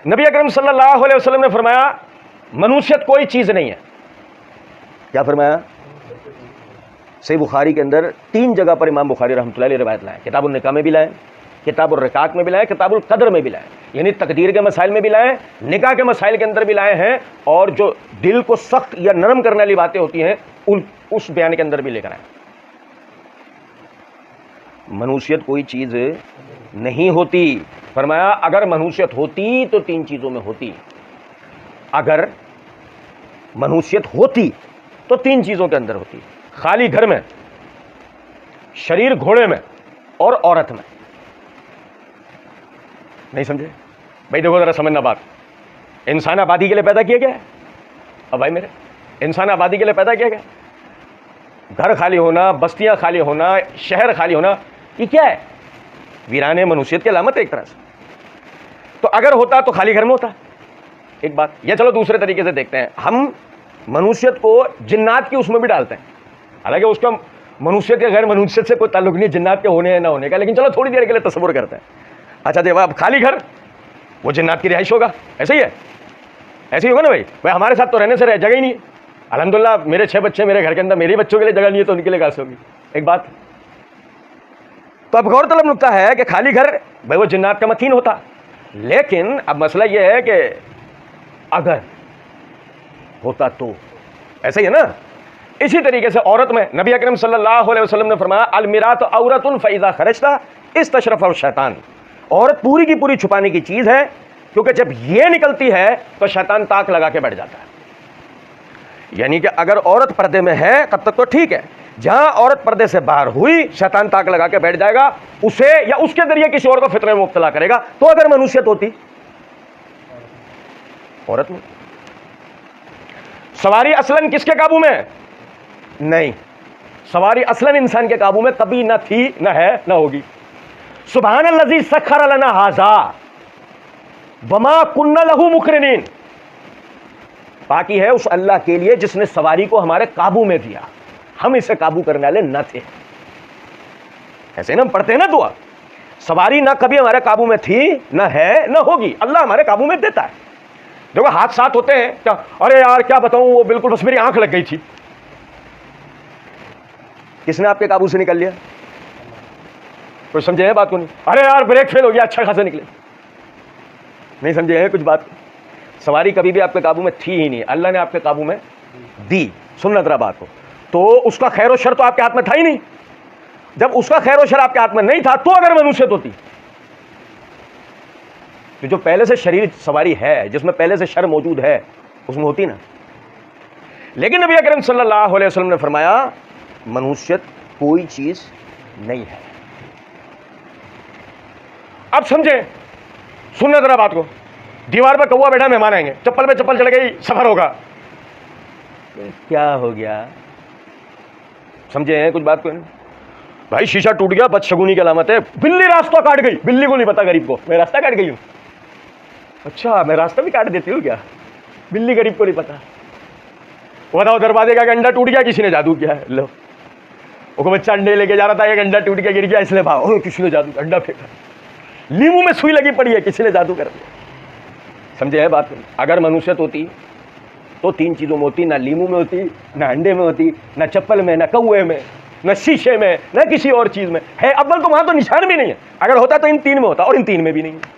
نبی اکرم صلی اللہ علیہ وسلم نے فرمایا منوسیت کوئی چیز نہیں ہے. کیا فرمایا؟ صحیح بخاری کے اندر 3 جگہ پر امام بخاری رحمۃ اللہ علیہ روایت لائے. کتاب النکاح میں بھی لائے, کتاب الرقاق میں بھی لائے, کتاب القدر میں بھی لائے, یعنی تقدیر کے مسائل میں بھی لائے, نکاح کے مسائل کے اندر بھی لائے ہیں, اور جو دل کو سخت یا نرم کرنے والی باتیں ہوتی ہیں اس بیان کے اندر بھی لے کر آئے. منوسیت کوئی چیز نہیں ہوتی. فرمایا اگر منوسیت ہوتی تو 3 چیزوں میں ہوتی. اگر منوسیت ہوتی تو 3 چیزوں کے اندر ہوتی. خالی گھر میں, شریر گھوڑے میں, اور عورت میں. نہیں سمجھے بھائی؟ دیکھو ذرا سمجھنا بات. انسان آبادی کے لیے پیدا کیا گیا ہے. اب بھائی میرے, انسان آبادی کے لیے پیدا کیا گیا. گھر خالی ہونا, بستیاں خالی ہونا, شہر خالی ہونا, یہ کیا ہے؟ ویرانے منوسیت کی علامت ہے ایک طرح سے. تو اگر ہوتا تو خالی گھر میں ہوتا. ایک بات یہ, چلو دوسرے طریقے سے دیکھتے ہیں. ہم منوسیت کو جنات کی اس میں بھی ڈالتے ہیں, حالانکہ اس کا منوسیت یا غیر منوسیت سے کوئی تعلق نہیں, جنات کے ہونے یا نہ ہونے کا, لیکن چلو تھوڑی دیر کے لیے تصور کرتے ہیں. اچھا دیکھو اب خالی گھر, وہ جنات کی رہائش ہوگا, ایسے ہی ہے, ایسے ہی ہوگا نا بھائی. ہمارے ساتھ تو رہنے سے جگہ ہی نہیں ہے. الحمدللہ میرے 6 بچے میرے گھر کے اندر, میرے بچوں کے لیے جگہ نہیں ہے تو ان کے لیے کہاں سے ہوگی. ایک بات تو اب غور طلب نکتہ ہے کہ خالی گھر بھائی وہ جنات کا متین ہوتا. لیکن اب مسئلہ یہ ہے کہ اگر ہوتا تو ایسا ہی ہے نا. اسی طریقے سے عورت میں نبی اکرم صلی اللہ علیہ وسلم نے فرمایا المرات عورت فاذا خرجت استشرف الشیطان. عورت پوری کی پوری چھپانے کی چیز ہے, کیونکہ جب یہ نکلتی ہے تو شیطان تاک لگا کے بیٹھ جاتا ہے. یعنی کہ اگر عورت پردے میں ہے تب تک تو ٹھیک ہے, جہاں عورت پردے سے باہر ہوئی شیطان تاک لگا کے بیٹھ جائے گا, اسے یا اس کے ذریعے کسی اور کو فتنے میں مبتلا کرے گا. تو اگر منوسیت ہوتی عورت میں. سواری اصلاً کس کے قابو میں؟ نہیں, سواری اصلاً انسان کے قابو میں کبھی نہ تھی, نہ ہے, نہ ہوگی. سبحان الذی سخر لنا ھذا وما کنا لہ مقرنین. باقی ہے اس اللہ کے لیے جس نے سواری کو ہمارے قابو میں دیا, ہم اسے قابو کرنے والے نہ تھے. ایسے نا ہم پڑھتے ہیں نا دعا, سواری نہ کبھی ہمارے قابو میں تھی, نہ ہے, نہ ہوگی, اللہ ہمارے قابو میں دیتا ہے. دیکھو حادثات ہوتے ہیں کیا, ارے یار کیا بتاؤں وہ بالکل بس میری آنکھ لگ گئی تھی. کس نے آپ کے قابو سے نکل لیا؟ کوئی سمجھے ہے بات کو نہیں؟ ارے یار بریک فیل ہو گیا, اچھا خاصا نکلے. نہیں سمجھے ہیں کچھ بات. سواری کبھی بھی آپ کے قابو میں تھی ہی نہیں, اللہ نے آپ کے قابو میں دی. سننا ذرا بات کو. تو اس کا خیر و شر تو آپ کے ہاتھ میں تھا ہی نہیں. جب اس کا خیر و شر آپ کے ہاتھ میں نہیں تھا تو اگر منوسیت ہوتی تو جو پہلے سے شریر سواری ہے, جس میں پہلے سے شر موجود ہے, اس میں ہوتی نا. لیکن نبی اکرم صلی اللہ علیہ وسلم نے فرمایا منوسیت کوئی چیز نہیں ہے. اب سمجھیں, سننا ذرا بات کو. دیوار پہ کوا بیٹھا, مہمان آئیں گے, چپل پہ چپل چڑھ گئی, سفر ہوگا, کیا ہو گیا؟ سمجھے ہیں کچھ بات کو؟ بھائی شیشہ ٹوٹ گیا, بدشگونی کی علامت ہے. بلی راستہ کاٹ گئی, بلی کو نہیں پتا غریب کو میں راستہ کاٹ گئی ہوں. اچھا میں راستہ بھی کاٹ دیتی ہوں کیا؟ بلی غریب کو نہیں پتا. بتاؤ دروازے کا انڈا ٹوٹ گیا, کسی نے جادو کیا ہے. لو وہ بچہ انڈے لے کے جا رہا تھا, ایک انڈا ٹوٹ کے گر گیا, اس لیے بھاؤ کسی نے جادو انڈا پھینکا. لیمو میں سوئی لگی پڑی ہے, کسی نے جادو کر دیا. سمجھے ہے بات؟ اگر منوسیت ہوتی تو 3 چیزوں میں ہوتی, نہ لیمو میں ہوتی, نہ انڈے میں ہوتی, نہ چپل میں, نہ کوے میں, نہ شیشے میں, نہ کسی اور چیز میں. ہے اول تو وہاں تو نشان بھی نہیں ہے. اگر ہوتا تو ان 3 میں ہوتا, اور ان 3 میں بھی نہیں ہے.